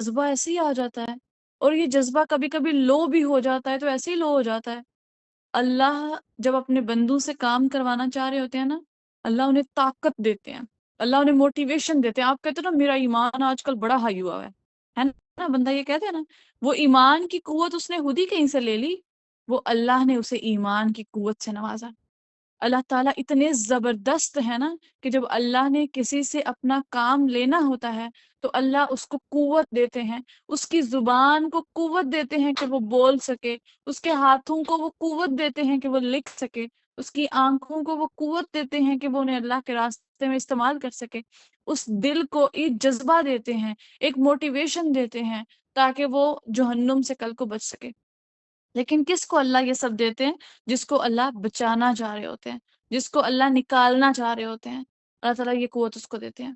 جذبہ ایسے ہی آ جاتا ہے، اور یہ جذبہ کبھی کبھی لو بھی ہو جاتا ہے تو ایسے ہی لو ہو جاتا ہے۔ اللہ جب اپنے بندوں سے کام کروانا چاہ رہے ہوتے ہیں نا، اللہ انہیں طاقت دیتے ہیں، اللہ انہیں موٹیویشن دیتے ہیں۔ آپ کہتے ہیں نا میرا ایمان آج کل بڑا ہائی ہوا ہے نا، بندہ یہ کہتے ہیں نا، وہ ایمان کی قوت اس نے خود ہی کہیں سے لے لی، وہ اللہ نے اسے ایمان کی قوت سے نوازا۔ اللہ تعالیٰ اتنے زبردست ہے نا کہ جب اللہ نے کسی سے اپنا کام لینا ہوتا ہے تو اللہ اس کو قوت دیتے ہیں، اس کی زبان کو قوت دیتے ہیں کہ وہ بول سکے، اس کے ہاتھوں کو وہ قوت دیتے ہیں کہ وہ لکھ سکے، اس کی آنکھوں کو وہ قوت دیتے ہیں کہ وہ انہیں اللہ کے راستے میں استعمال کر سکے، اس دل کو ایک جذبہ دیتے ہیں، ایک موٹیویشن دیتے ہیں تاکہ وہ جہنم سے کل کو بچ سکے۔ لیکن کس کو اللہ یہ سب دیتے ہیں؟ جس کو اللہ بچانا چاہ رہے ہوتے ہیں، جس کو اللہ نکالنا چاہ رہے ہوتے ہیں، اللہ تعالیٰ یہ قوت اس کو دیتے ہیں۔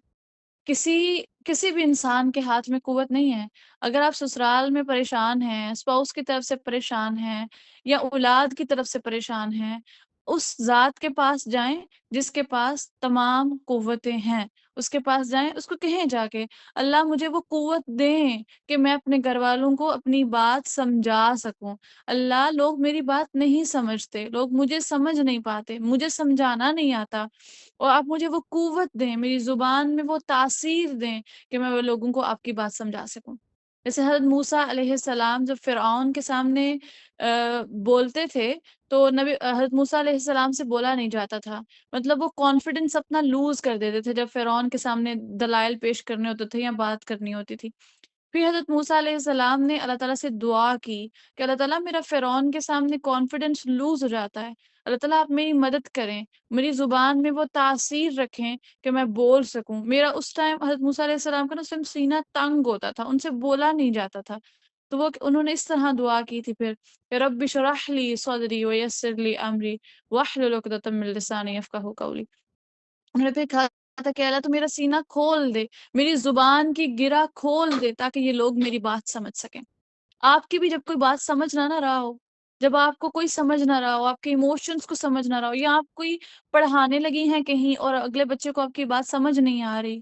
کسی بھی انسان کے ہاتھ میں قوت نہیں ہے۔ اگر آپ سسرال میں پریشان ہیں، اسپاؤس کی طرف سے پریشان ہیں، یا اولاد کی طرف سے پریشان ہیں، اس ذات کے پاس جائیں جس کے پاس تمام قوتیں ہیں، اس کے پاس جائیں، اس کو کہیں جا کے اللہ مجھے وہ قوت دیں کہ میں اپنے گھر والوں کو اپنی بات سمجھا سکوں۔ اللہ لوگ میری بات نہیں سمجھتے، لوگ مجھے سمجھ نہیں پاتے، مجھے سمجھانا نہیں آتا، اور آپ مجھے وہ قوت دیں، میری زبان میں وہ تاثیر دیں کہ میں وہ لوگوں کو آپ کی بات سمجھا سکوں۔ جیسے حضرت موسیٰ علیہ السلام جب فرعون کے سامنے بولتے تھے تو نبی حضرت موسیٰ علیہ السلام سے بولا نہیں جاتا تھا، مطلب وہ کانفیڈنس اپنا لوز کر دیتے تھے جب فرعون کے سامنے دلائل پیش کرنے ہوتے تھے یا بات کرنی ہوتی تھی۔ پھر حضرت موسیٰ علیہ السلام نے اللہ تعالیٰ سے دعا کی کہ اللہ تعالیٰ میرا فرعون کے سامنے کانفیڈنس لوز ہو جاتا ہے، اللہ تعالیٰ آپ میری مدد کریں، میری زبان میں وہ تاثیر رکھیں کہ میں بول سکوں۔ میرا اس ٹائم حضرت موسیٰ علیہ السلام کا نا اس ٹائم سینہ تنگ ہوتا تھا، ان سے بولا نہیں جاتا تھا، تو وہ انہوں نے اس طرح دعا کی تھی پھر کہ رب اشرح لی صدری ویسر لی امری واحلل عقدۃ من لسانی یفقہوا قولی۔ انہوں نے پھر کہا تھا کہ اللہ تو میرا سینہ کھول دے، میری زبان کی گرہ کھول دے تاکہ یہ لوگ میری بات سمجھ سکیں۔ آپ کی بھی جب کوئی بات سمجھ نہ رہا ہو، جب آپ کو کوئی سمجھ نہ رہا ہو، آپ کے ایموشنز کو سمجھ نہ رہا ہو، یا آپ کوئی پڑھانے لگی ہیں کہیں اور اگلے بچے کو آپ کی بات سمجھ نہیں آ رہی،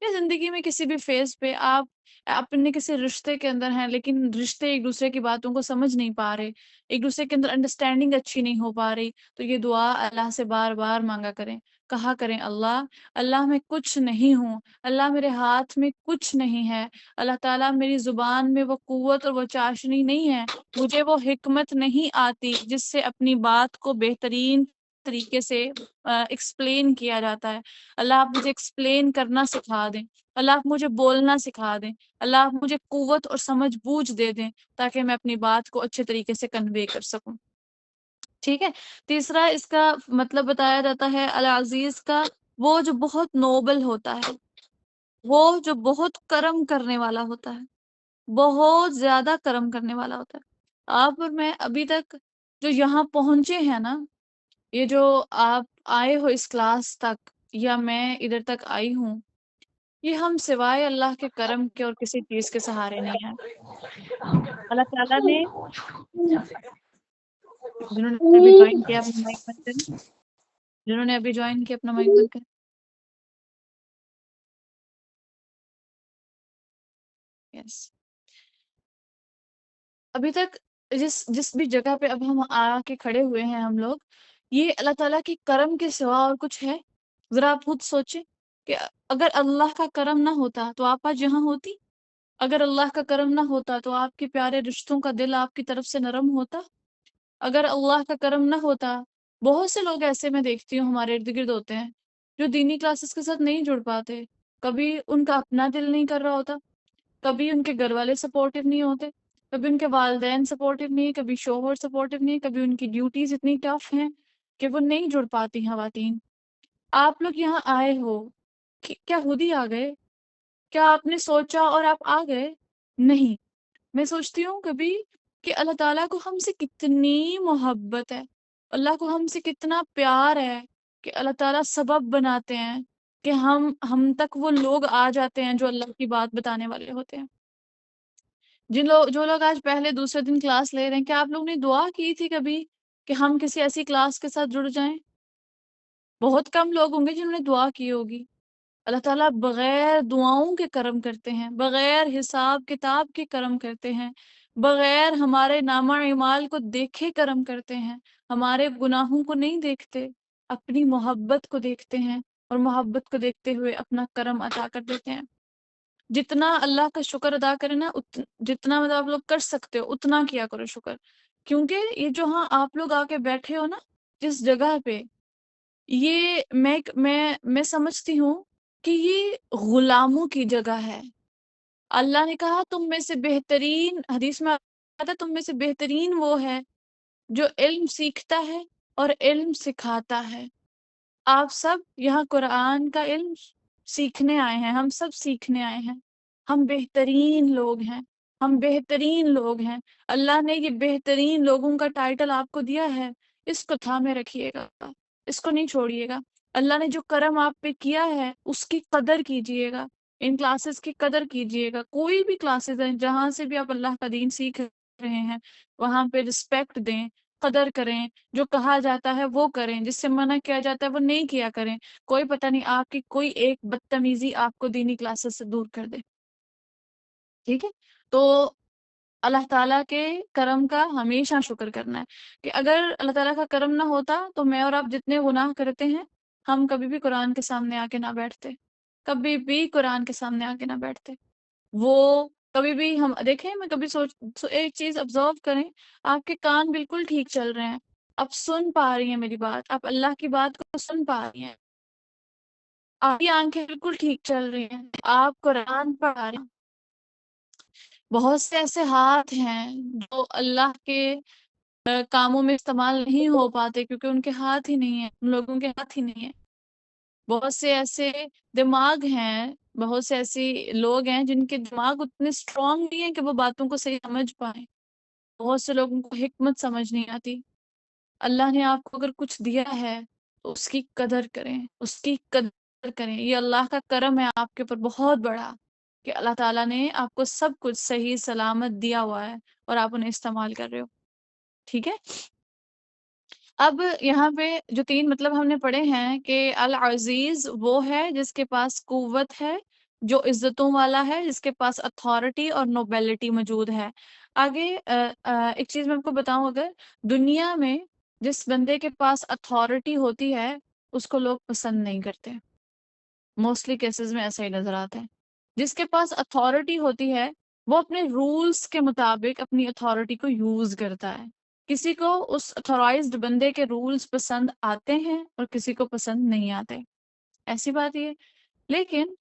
یا زندگی میں کسی بھی فیز پہ آپ اپنے کسی رشتے کے اندر ہیں لیکن رشتے ایک دوسرے کی باتوں کو سمجھ نہیں پا رہے، ایک دوسرے کے اندر انڈرسٹینڈنگ اچھی نہیں ہو پا رہی، تو یہ دعا اللہ سے بار بار مانگا کریں، کہا کریں اللہ، اللہ میں کچھ نہیں ہوں، اللہ میرے ہاتھ میں کچھ نہیں ہے، اللہ تعالیٰ میری زبان میں وہ قوت اور وہ چاشنی نہیں ہے، مجھے وہ حکمت نہیں آتی جس سے اپنی بات کو بہترین طریقے سے ایکسپلین کیا جاتا ہے۔ اللہ آپ مجھے ایکسپلین کرنا سکھا دیں، اللہ آپ مجھے بولنا سکھا دیں، اللہ آپ مجھے قوت اور سمجھ بوجھ دے دیں تاکہ میں اپنی بات کو اچھے طریقے سے کنوے کر سکوں۔ ٹھیک ہے، تیسرا اس کا مطلب بتایا جاتا ہے العزیز کا، وہ جو بہت نوبل ہوتا ہے، وہ جو بہت کرم کرنے والا ہوتا ہے، بہت زیادہ کرم کرنے والا ہوتا ہے۔ آپ اور میں ابھی تک جو یہاں پہنچے ہیں نا، یہ جو آپ آئے ہو اس کلاس تک یا میں ادھر تک آئی ہوں، یہ ہم سوائے اللہ کے کرم کے اور کسی چیز کے سہارے نہیں ہیں۔ اللہ تعالیٰ نے جنہوں نے ابھی جوائن کیا اپنا مائک بند کریں، جنہوں نے ابھی جوائن کیا اپنا مائک بند کریں۔ یس، ابھی تک جس بھی جگہ پہ اب ہم آ کے کھڑے ہوئے ہیں ہم لوگ، یہ اللہ تعالیٰ کے کرم کے سوا اور کچھ ہے؟ ذرا آپ خود سوچیں کہ اگر اللہ کا کرم نہ ہوتا تو آپ آج یہاں ہوتی؟ اگر اللہ کا کرم نہ ہوتا تو آپ کے پیارے رشتوں کا دل آپ کی طرف سے نرم ہوتا؟ اگر اللہ کا کرم نہ ہوتا، بہت سے لوگ ایسے میں دیکھتی ہوں ہمارے ارد گرد ہوتے ہیں جو دینی کلاسز کے ساتھ نہیں جڑ پاتے، کبھی ان کا اپنا دل نہیں کر رہا ہوتا، کبھی ان کے گھر والے سپورٹیو نہیں ہوتے، کبھی ان کے والدین سپورٹیو نہیں، کبھی شوہر سپورٹیو نہیں، کبھی ان کی ڈیوٹیز اتنی ٹف ہیں کہ وہ نہیں جڑ پاتی خواتین۔ آپ لوگ یہاں آئے ہو کیا خود ہی آ گئے؟ کیا آپ نے سوچا اور آپ آ گئے؟ نہیں، میں سوچتی ہوں کبھی کہ اللہ تعالیٰ کو ہم سے کتنی محبت ہے، اللہ کو ہم سے کتنا پیار ہے کہ اللہ تعالیٰ سبب بناتے ہیں کہ ہم تک وہ لوگ آ جاتے ہیں جو اللہ کی بات بتانے والے ہوتے ہیں۔ جو لوگ آج پہلے دوسرے دن کلاس لے رہے ہیں، کیا آپ لوگ نے دعا کی تھی کبھی کہ ہم کسی ایسی کلاس کے ساتھ جڑ جائیں؟ بہت کم لوگ ہوں گے جنہوں نے دعا کی ہوگی۔ اللہ تعالیٰ بغیر دعاؤں کے کرم کرتے ہیں، بغیر حساب کتاب کے کرم کرتے ہیں، بغیر ہمارے نامہ اعمال کو دیکھے کرم کرتے ہیں، ہمارے گناہوں کو نہیں دیکھتے، اپنی محبت کو دیکھتے ہیں، اور محبت کو دیکھتے ہوئے اپنا کرم عطا کر دیتے ہیں۔ جتنا اللہ کا شکر ادا کرے نا، جتنا مطلب آپ لوگ کر سکتے ہو اتنا کیا کرو شکر، کیونکہ یہ جو ہاں آپ لوگ آ کے بیٹھے ہو نا جس جگہ پہ، یہ میں سمجھتی ہوں کہ یہ غلاموں کی جگہ ہے۔ اللہ نے کہا تم میں سے بہترین، حدیث میں آتا ہے تم میں سے بہترین وہ ہے جو علم سیکھتا ہے اور علم سکھاتا ہے۔ آپ سب یہاں قرآن کا علم سیکھنے آئے ہیں، ہم سب سیکھنے آئے ہیں، ہم بہترین لوگ ہیں، ہم بہترین لوگ ہیں۔ اللہ نے یہ بہترین لوگوں کا ٹائٹل آپ کو دیا ہے، اس کو تھامے رکھیے گا، اس کو نہیں چھوڑیے گا۔ اللہ نے جو کرم آپ پہ کیا ہے اس کی قدر کیجئے گا، ان کلاسز کی قدر کیجئے گا۔ کوئی بھی کلاسز ہیں جہاں سے بھی آپ اللہ کا دین سیکھ رہے ہیں، وہاں پہ رسپیکٹ دیں، قدر کریں، جو کہا جاتا ہے وہ کریں، جس سے منع کیا جاتا ہے وہ نہیں کیا کریں۔ کوئی پتہ نہیں آپ کی کوئی ایک بدتمیزی آپ کو دینی کلاسز سے دور کر دے، ٹھیک ہے؟ تو اللہ تعالیٰ کے کرم کا ہمیشہ شکر کرنا ہے، کہ اگر اللہ تعالیٰ کا کرم نہ ہوتا تو میں اور آپ جتنے گناہ کرتے ہیں، ہم کبھی بھی قرآن کے سامنے آ کے نہ بیٹھتے، کبھی بھی قرآن کے سامنے آ کے نہ بیٹھتے۔ وہ کبھی بھی ہم دیکھیں، میں کبھی ایک چیز آبزرو کریں، آپ کے کان بالکل ٹھیک چل رہے ہیں، آپ سن پا رہی ہیں میری بات، آپ اللہ کی بات کو سن پا رہی ہیں، آپ کی آنکھیں بالکل ٹھیک چل رہی ہیں، آپ قرآن پڑھ رہے ہیں۔ بہت سے ایسے ہاتھ ہیں جو اللہ کے کاموں میں استعمال نہیں ہو پاتے کیونکہ ان کے ہاتھ ہی نہیں ہیں، ان لوگوں کے ہاتھ ہی نہیں ہیں۔ بہت سے ایسے دماغ ہیں، بہت سے ایسے لوگ ہیں جن کے دماغ اتنے اسٹرانگ نہیں ہیں کہ وہ باتوں کو صحیح سمجھ پائیں۔ بہت سے لوگوں کو حکمت سمجھ نہیں آتی۔ اللہ نے آپ کو اگر کچھ دیا ہے تو اس کی قدر کریں، اس کی قدر کریں۔ یہ اللہ کا کرم ہے آپ کے اوپر بہت بڑا، کہ اللہ تعالیٰ نے آپ کو سب کچھ صحیح سلامت دیا ہوا ہے اور آپ انہیں استعمال کر رہے ہو، ٹھیک ہے؟ اب یہاں پہ جو تین مطلب ہم نے پڑھے ہیں کہ العزیز وہ ہے جس کے پاس قوت ہے، جو عزتوں والا ہے، جس کے پاس اتھارٹی اور نوبیلٹی موجود ہے۔ آگے ایک چیز میں آپ کو بتاؤں، اگر دنیا میں جس بندے کے پاس اتھارٹی ہوتی ہے اس کو لوگ پسند نہیں کرتے، موسٹلی کیسز میں ایسا ہی نظر آتا ہے۔ جس کے پاس اتھارٹی ہوتی ہے وہ اپنے رولز کے مطابق اپنی اتھارٹی کو یوز کرتا ہے۔ کسی کو اس اتھورائزڈ بندے کے رولز پسند آتے ہیں اور کسی کو پسند نہیں آتے، ایسی بات یہ۔ لیکن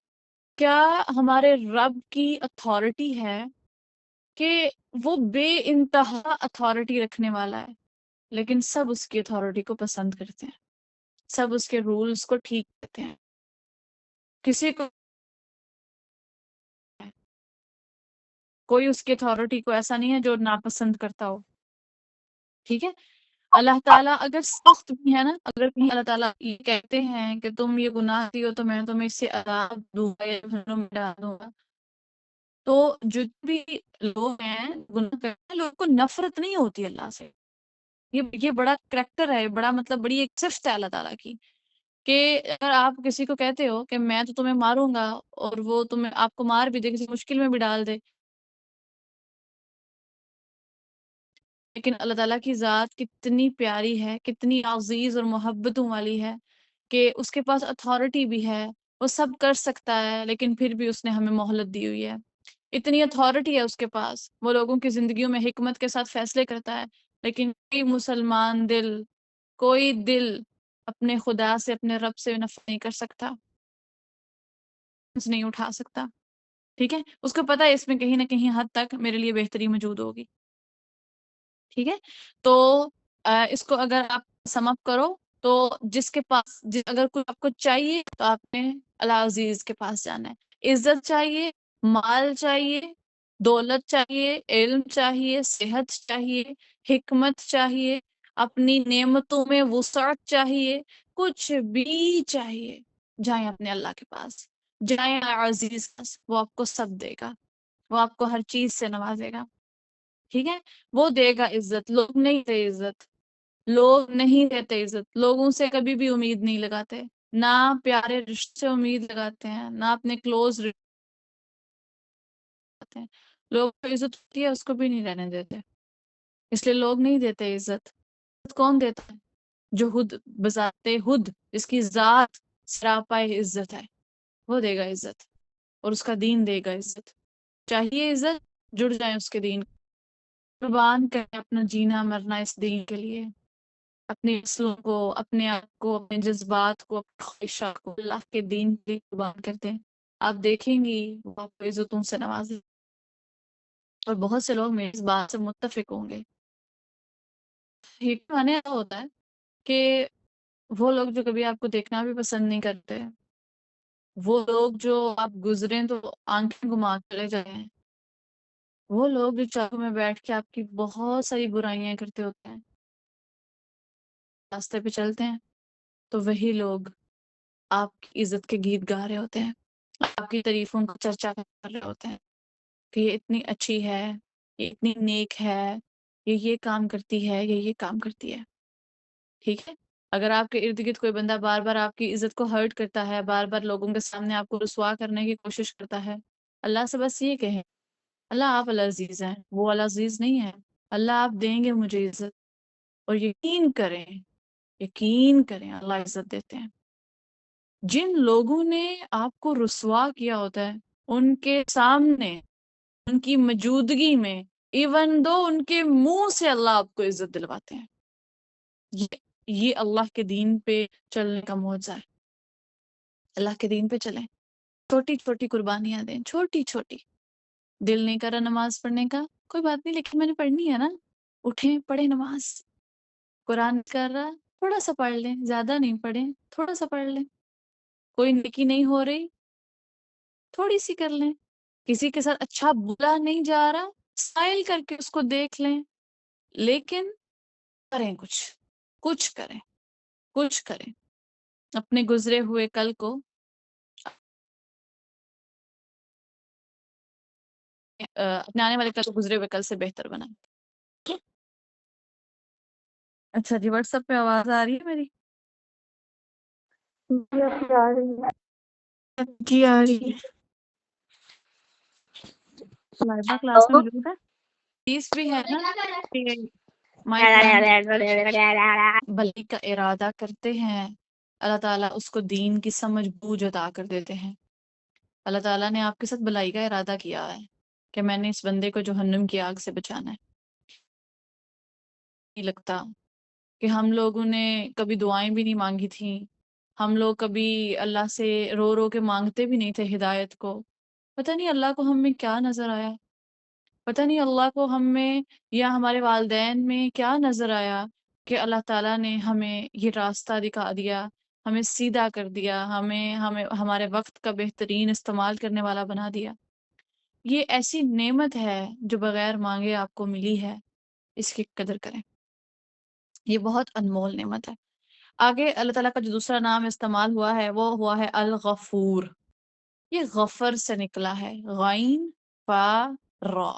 کیا ہمارے رب کی اتھارٹی ہے کہ وہ بے انتہا اتھارٹی رکھنے والا ہے، لیکن سب اس کی اتھارٹی کو پسند کرتے ہیں، سب اس کے رولز کو ٹھیک کرتے ہیں، کسی کو کوئی اس کی اتھارٹی کو ایسا نہیں ہے جو ناپسند کرتا ہو، ٹھیک ہے؟ اللہ تعالیٰ اگر سخت بھی ہے نا، اگر کہیں اللہ تعالیٰ یہ کہتے ہیں کہ تم یہ گناہ کی ہو تو میں تمہیں اس سے عذاب دوں گا یا جہنم میں ڈال دوں گا، تو جو بھی لوگ ہیں گناہ کرتے ہیں، لوگوں کو نفرت نہیں ہوتی اللہ سے۔ یہ بڑا کریکٹر ہے، بڑا مطلب بڑی ایک صفت ہے اللہ تعالیٰ کی، کہ اگر آپ کسی کو کہتے ہو کہ میں تو تمہیں ماروں گا اور وہ تمہیں آپ کو مار بھی دے، کسی مشکل میں بھی ڈال دے، لیکن اللہ تعالیٰ کی ذات کتنی پیاری ہے، کتنی عزیز اور محبتوں والی ہے، کہ اس کے پاس اتھارٹی بھی ہے، وہ سب کر سکتا ہے، لیکن پھر بھی اس نے ہمیں مہلت دی ہوئی ہے۔ اتنی اتھارٹی ہے اس کے پاس، وہ لوگوں کی زندگیوں میں حکمت کے ساتھ فیصلے کرتا ہے، لیکن کوئی مسلمان دل، کوئی دل اپنے خدا سے، اپنے رب سے نفرت نہیں کر سکتا، نہیں اٹھا سکتا، ٹھیک ہے؟ اس کو پتہ ہے اس میں کہیں نہ کہیں حد تک میرے لیے بہتری موجود ہوگی، ٹھیک ہے؟ تو اس کو اگر آپ سم اپ کرو تو جس کے پاس اگر کوئی آپ کو چاہیے تو آپ نے العزیز کے پاس جانا ہے۔ عزت چاہیے، مال چاہیے، دولت چاہیے، علم چاہیے، صحت چاہیے، حکمت چاہیے، اپنی نعمتوں میں وسعت چاہیے، کچھ بھی چاہیے، جائیں اپنے اللہ کے پاس، جائیں العزیز کے پاس، وہ آپ کو سب دے گا، وہ آپ کو ہر چیز سے نوازے گا، ٹھیک ہے؟ وہ دے گا عزت، لوگ نہیں دیتے عزت، لوگ نہیں دیتے عزت، لوگوں سے کبھی بھی امید نہیں لگاتے، نہ پیارے رشتے سے امید لگاتے ہیں، نہ اپنے کلوز لگاتے ہیں. لوگ کو عزت ہوتی ہے اس کو بھی نہیں رہنے دیتے، اس لیے لوگ نہیں دیتے عزت. کون دیتا ہے؟ جو خود بذات خود جس کی ذات سراپا عزت ہے، وہ دے گا عزت، اور اس کا دین دے گا عزت. چاہیے عزت، جڑ جائیں اس کے دین، قربان کریں اپنا جینا مرنا اس دین کے لیے، اپنی نسلوں کو، اپنے آپ کو، اپنے جذبات کو، اپنے خواہشات کو اللہ کے دین کے لیے قربان کرتے ہیں. آپ دیکھیں گی وہ آپ کو عزتوں سے نوازے. اور بہت سے لوگ میری اس بات سے متفق ہوں گے. یہ معنی ایسا ہوتا ہے کہ وہ لوگ جو کبھی آپ کو دیکھنا بھی پسند نہیں کرتے، وہ لوگ جو آپ گزریں تو آنکھیں گھما کے چلے جائیں، وہ لوگ جو چاقو میں بیٹھ کے آپ کی بہت ساری برائیاں کرتے ہوتے ہیں، راستے پہ چلتے ہیں، تو وہی لوگ آپ کی عزت کے گیت گا رہے ہوتے ہیں، آپ کی تعریفوں کو چرچا کر رہے ہوتے ہیں کہ یہ اتنی اچھی ہے، یہ اتنی نیک ہے، یہ کام کرتی ہے، یہ کام کرتی ہے. ٹھیک ہے. اگر آپ کے ارد گرد کوئی بندہ بار بار آپ کی عزت کو ہرٹ کرتا ہے، بار بار لوگوں کے سامنے آپ کو رسوا کرنے کی کوشش کرتا ہے، اللہ سے بس یہ کہیں، اللہ آپ العزیز ہیں، وہ العزیز نہیں ہے. اللہ آپ دیں گے مجھے عزت، اور یقین کریں اللہ عزت دیتے ہیں. جن لوگوں نے آپ کو رسوا کیا ہوتا ہے ان کے سامنے، ان کی موجودگی میں، ایون دو ان کے منہ سے اللہ آپ کو عزت دلواتے ہیں. یہ اللہ کے دین پہ چلنے کا معجزہ ہے. اللہ کے دین پہ چلیں، چھوٹی چھوٹی قربانیاں دیں، چھوٹی چھوٹی. دل نہیں کر رہا نماز پڑھنے کا، کوئی بات نہیں، لیکن میں نے پڑھنی ہے نا. اٹھیں پڑھیں نماز. قرآن نہیں کر رہا، تھوڑا سا پڑھ لیں، زیادہ نہیں پڑھیں، تھوڑا سا پڑھ لیں. کوئی نیکی نہیں ہو رہی، تھوڑی سی کر لیں. کسی کے ساتھ اچھا بلا نہیں جا رہا، اسمائل کر کے اس کو دیکھ لیں. لیکن کریں کچھ کریں، کچھ کریں. اپنے گزرے ہوئے کل کو اپنے آنے والے کل کو گزرے ہوئے کل سے بہتر بنائیں. اچھا جی، واٹس ایپ پہ آواز آ رہی ہے میری؟ کی آ رہی ہے؟ لائبہ کلاس میں موجود ہے، فیس بھی ہے نا کہ مائک بھلائی کا ارادہ کرتے ہیں، اللہ تعالیٰ اس کو دین کی سمجھ بوجھ عطا کر دیتے ہیں. اللہ تعالیٰ نے آپ کے ساتھ بھلائی کا ارادہ کیا ہے کہ میں نے اس بندے کو جہنم کی آگ سے بچانا ہے. نہیں لگتا کہ ہم لوگوں نے کبھی دعائیں بھی نہیں مانگی تھیں، ہم لوگ کبھی اللہ سے رو رو کے مانگتے بھی نہیں تھے ہدایت کو. پتہ نہیں اللہ کو ہم میں کیا نظر آیا، پتہ نہیں اللہ کو ہم میں یا ہمارے والدین میں کیا نظر آیا کہ اللہ تعالیٰ نے ہمیں یہ راستہ دکھا دیا، ہمیں سیدھا کر دیا، ہمیں ہمارے وقت کا بہترین استعمال کرنے والا بنا دیا. یہ ایسی نعمت ہے جو بغیر مانگے آپ کو ملی ہے، اس کی قدر کریں. یہ بہت انمول نعمت ہے. آگے اللہ تعالیٰ کا جو دوسرا نام استعمال ہوا ہے وہ ہوا ہے الغفور. یہ غفر سے نکلا ہے، غین فا را.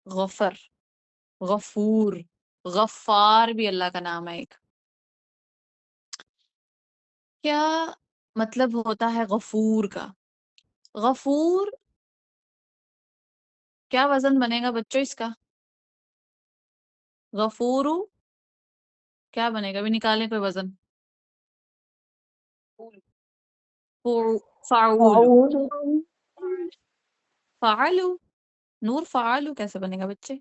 غفر، غفور، غفار بھی اللہ کا نام ہے ایک. کیا مطلب ہوتا ہے غفور کا؟ غفور کیا وزن بنے گا بچوں اس کا؟ غفورو کیا بنے گا؟ بھی نکالیں کوئی وزن. فاعول، فعلو. نور فعلو کیسے بنے گا بچے؟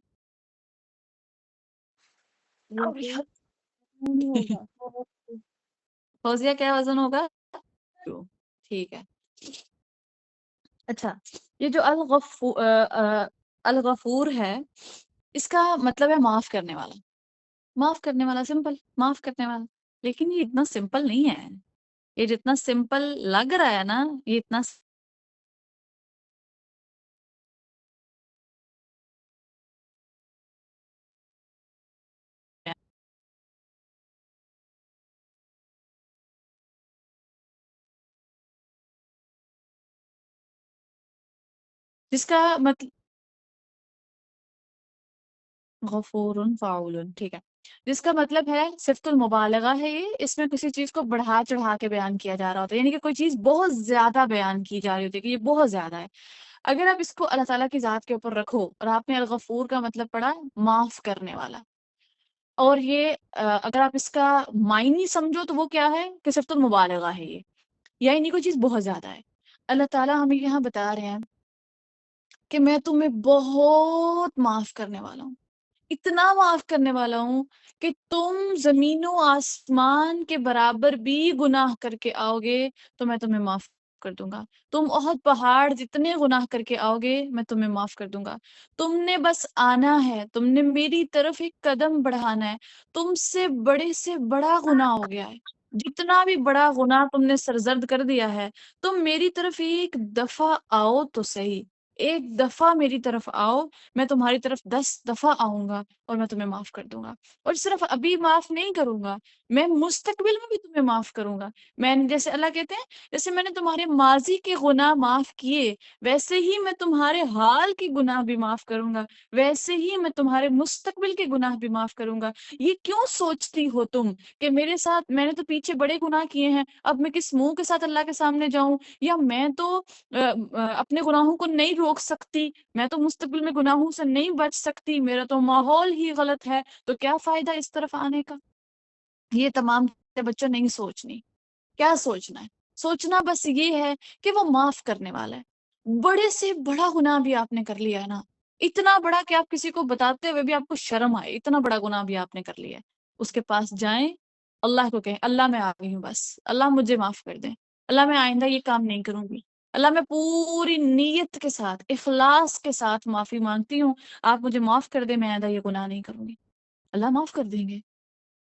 فوزیہ کیا وزن ہوگا؟ ٹھیک ہے. اچھا، یہ جو الغفور ہے، اس کا مطلب ہے معاف کرنے والا. معاف کرنے والا، سمپل معاف کرنے والا. لیکن یہ اتنا سمپل نہیں ہے. یہ جتنا سمپل لگ رہا ہے نا، یہ اتنا جس کا مطلب غفور فاعول، ٹھیک ہے. جس کا مطلب ہے صفت المبالغہ ہے یہ، اس میں کسی چیز کو بڑھا چڑھا کے بیان کیا جا رہا ہوتا ہے، یعنی کہ کوئی چیز بہت زیادہ بیان کی جا رہی ہوتی ہے کہ یہ بہت زیادہ ہے۔ اگر آپ اس کو اللہ تعالیٰ کی ذات کے اوپر رکھو اور آپ نے الغفور کا مطلب پڑھا معاف کرنے والا، اور یہ اگر آپ اس کا معنی سمجھو تو وہ کیا ہے کہ صفت المبالغہ ہے یہ، یعنی کوئی چیز بہت زیادہ ہے۔ اللہ تعالیٰ ہمیں یہاں بتا رہے ہیں کہ میں تمہیں بہت معاف کرنے والا ہوں، اتنا معاف کرنے والا ہوں کہ تم زمین و آسمان کے برابر بھی گناہ کر کے آؤ گے تو میں تمہیں معاف کر دوں گا، تم احد پہاڑ جتنے گناہ کر کے آؤ گے میں تمہیں معاف کر دوں گا، تم نے بس آنا ہے، تم نے میری طرف ایک قدم بڑھانا ہے، تم سے بڑا گناہ ہو گیا ہے، جتنا بھی بڑا گناہ تم نے سرزد کر دیا ہے، تم میری طرف ایک دفعہ آؤ تو صحیح، ایک دفعہ میری طرف آؤ، میں تمہاری طرف 10 دفعہ آؤں گا اور میں تمہیں معاف کر دوں گا، اور صرف ابھی معاف نہیں کروں گا، میں مستقبل میں بھی تمہیں معاف کروں گا۔ میں جیسے اللہ کہتے ہیں جیسے میں نے تمہارے ماضی کے گناہ معاف کیے، ویسے ہی میں تمہارے حال کے گناہ بھی معاف کروں گا، ویسے ہی میں تمہارے مستقبل کے گناہ بھی معاف کروں گا۔ یہ کیوں سوچتی ہو تم کہ میرے ساتھ میں نے تو پیچھے بڑے گناہ کیے ہیں، اب میں کس منہ کے ساتھ اللہ کے سامنے جاؤں، یا میں تو اپنے گناہوں کو نہیں روک سکتی، میں تو مستقبل میں گناہوں سے نہیں بچ سکتی، میرا تو ماحول ہی غلط ہے، تو کیا فائدہ اس طرف آنے کا۔ یہ تمام بچوں نہیں سوچنی۔ کیا سوچنا ہے؟ سوچنا بس یہ ہے کہ وہ معاف کرنے والا ہے۔ بڑے سے بڑا گناہ بھی آپ نے کر لیا ہے نا، اتنا بڑا کہ آپ کسی کو بتاتے ہوئے بھی آپ کو شرم آئے، اتنا بڑا گناہ بھی آپ نے کر لیا ہے، اس کے پاس جائیں، اللہ کو کہیں اللہ میں آ گئی ہوں، بس اللہ مجھے معاف کر دیں، اللہ میں آئندہ یہ کام نہیں کروں گی، اللہ میں پوری نیت کے ساتھ اخلاص کے ساتھ معافی مانگتی ہوں، آپ مجھے معاف کر دیں، میں آئندہ یہ گناہ نہیں کروں گی۔ اللہ معاف کر دیں گے۔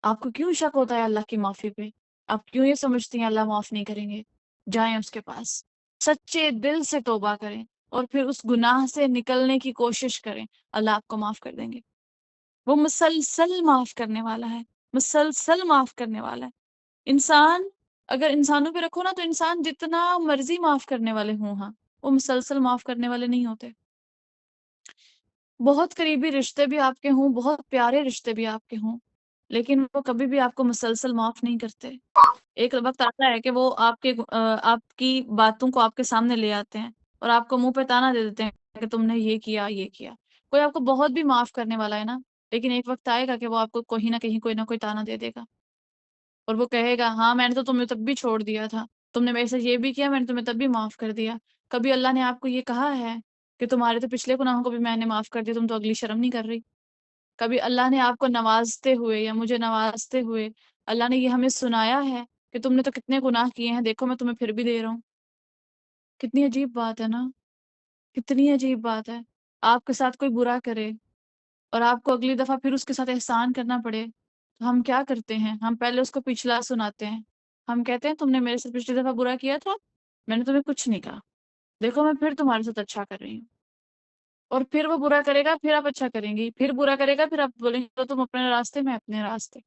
آپ کو کیوں شک ہوتا ہے اللہ کی معافی پہ؟ آپ کیوں یہ سمجھتی ہیں اللہ معاف نہیں کریں گے؟ جائیں اس کے پاس، سچے دل سے توبہ کریں اور پھر اس گناہ سے نکلنے کی کوشش کریں، اللہ آپ کو معاف کر دیں گے۔ وہ مسلسل معاف کرنے والا ہے، مسلسل معاف کرنے والا ہے۔ انسان اگر انسانوں پہ رکھو نا تو انسان جتنا مرضی معاف کرنے والے ہوں، ہاں وہ مسلسل معاف کرنے والے نہیں ہوتے۔ بہت قریبی رشتے بھی آپ کے ہوں، بہت پیارے رشتے بھی آپ کے ہوں، لیکن وہ کبھی بھی آپ کو مسلسل معاف نہیں کرتے۔ ایک وقت آتا ہے کہ وہ آپ کی باتوں کو آپ کے سامنے لے آتے ہیں اور آپ کو منہ پہ تانا دے دیتے ہیں کہ تم نے یہ کیا یہ کیا۔ کوئی آپ کو بہت بھی معاف کرنے والا ہے نا، لیکن ایک وقت آئے گا کہ وہ آپ کو کہیں نہ کہیں کوئی نہ کوئی تانا دے دے گا، اور وہ کہے گا ہاں میں نے تو تمہیں تب بھی چھوڑ دیا تھا، تم نے میرے سے یہ بھی کیا، میں نے تمہیں تب بھی معاف کر دیا۔ کبھی اللہ نے آپ کو یہ کہا ہے کہ تمہارے تو پچھلے گناہوں کو بھی میں نے معاف کر دیا، تم تو اگلی شرم نہیں کر رہی؟ کبھی اللہ نے آپ کو نوازتے ہوئے یا مجھے نوازتے ہوئے اللہ نے یہ ہمیں سنایا ہے کہ تم نے تو کتنے گناہ کیے ہیں، دیکھو میں تمہیں پھر بھی دے رہا ہوں؟ کتنی عجیب بات ہے نا، کتنی عجیب بات ہے۔ آپ کے ساتھ کوئی برا کرے اور آپ کو اگلی دفعہ پھر اس کے ساتھ احسان کرنا پڑے تو ہم کیا کرتے ہیں؟ ہم پہلے اس کو پچھلا سناتے ہیں، ہم کہتے ہیں تم نے میرے سے پچھلی دفعہ برا کیا تھا، میں نے تمہیں کچھ نہیں کہا، دیکھو میں پھر تمہارے ساتھ اچھا کر رہی ہوں۔ اور پھر وہ برا کرے گا، پھر آپ اچھا کریں گی، پھر برا کرے گا، پھر آپ بولیں گے تو تم اپنے راستے میں اپنے راستے۔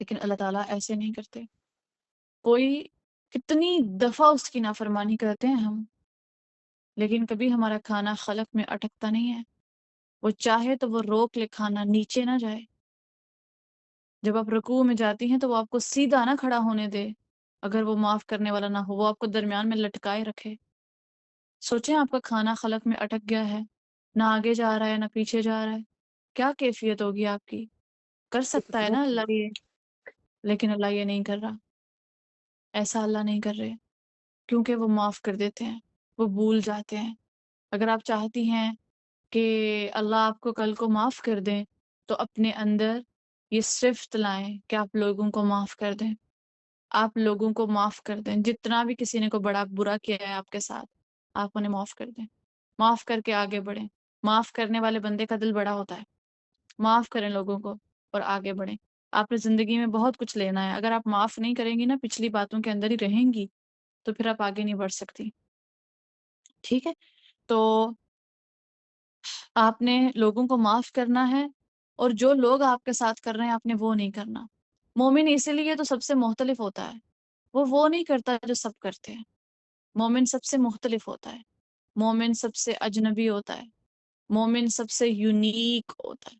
لیکن اللہ تعالیٰ ایسے نہیں کرتے۔ کوئی کتنی دفعہ اس کی نافرمانی کرتے ہیں ہم، لیکن کبھی ہمارا کھانا خلق میں اٹکتا نہیں ہے۔ وہ چاہے تو وہ روک لے، کھانا نیچے نہ جائے۔ جب آپ رکوع میں جاتی ہیں تو وہ آپ کو سیدھا نہ کھڑا ہونے دے، اگر وہ معاف کرنے والا نہ ہو، وہ آپ کو درمیان میں لٹکائے رکھے۔ سوچیں آپ کا کھانا خلق میں اٹک گیا ہے، نہ آگے جا رہا ہے نہ پیچھے جا رہا ہے، کیا کیفیت ہوگی آپ کی؟ کر سکتا ہے نا اللہ یہ، لیکن اللہ یہ نہیں کر رہا، ایسا اللہ نہیں کر رہے، کیونکہ وہ معاف کر دیتے ہیں، وہ بھول جاتے ہیں۔ اگر آپ چاہتی ہیں کہ اللہ آپ کو کل کو معاف کر دیں تو اپنے اندر یہ صفت لائیں کہ آپ لوگوں کو معاف کر دیں، آپ لوگوں کو معاف کر دیں، جتنا بھی کسی نے کو بڑا برا کیا ہے آپ کے ساتھ، آپ انہیں معاف کر دیں، معاف کر کے آگے بڑھیں۔ معاف کرنے والے بندے کا دل بڑا ہوتا ہے۔ معاف کریں لوگوں کو اور آگے بڑھیں۔ آپ نے زندگی میں بہت کچھ لینا ہے، اگر آپ معاف نہیں کریں گی نا، پچھلی باتوں کے اندر ہی رہیں گی تو پھر آپ آگے نہیں بڑھ سکتی۔ ٹھیک ہے، تو آپ نے لوگوں کو معاف کرنا ہے، اور جو لوگ آپ کے ساتھ کر رہے ہیں آپ نے وہ نہیں کرنا۔ مومن اسی لیے تو سب سے مختلف ہوتا ہے، وہ نہیں کرتا جو سب کرتے ہیں۔ مومن سب سے مختلف ہوتا ہے، مومن سب سے اجنبی ہوتا ہے، مومن سب سے یونیک ہوتا ہے۔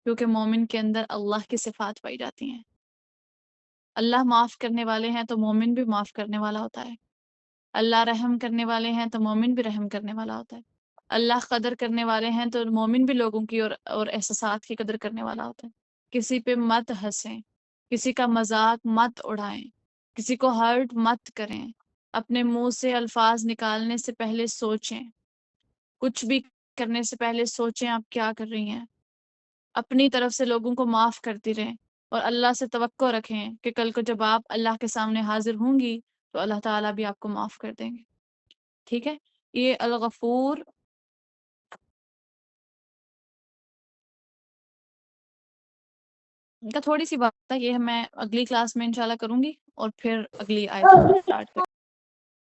کیونکہ مومن کے اندر اللہ کی صفات پائی جاتی ہیں۔ اللہ معاف کرنے والے ہیں تو مومن بھی معاف کرنے والا ہوتا ہے۔ اللہ رحم کرنے والے ہیں تو مومن بھی رحم کرنے والا ہوتا ہے۔ اللہ قدر کرنے والے ہیں تو مومن بھی لوگوں کی اور احساسات کی قدر کرنے والا ہوتا ہے۔ کسی پہ مت ہنسیں، کسی کا مذاق مت اڑائیں، کسی کو ہرٹ مت کریں، اپنے منہ سے الفاظ نکالنے سے پہلے سوچیں، کچھ بھی کرنے سے پہلے سوچیں آپ کیا کر رہی ہیں، اپنی طرف سے لوگوں کو معاف کرتی رہیں، اور اللہ سے توقع رکھیں کہ کل کو جب آپ اللہ کے سامنے حاضر ہوں گی تو اللہ تعالیٰ بھی آپ کو معاف کر دیں گے۔ ٹھیک ہے، یہ الغفور کا تھوڑی سی بات ہے، یہ میں اگلی کلاس میں انشاءاللہ کروں گی، اور پھر اگلی آیت اسٹارٹ کریں۔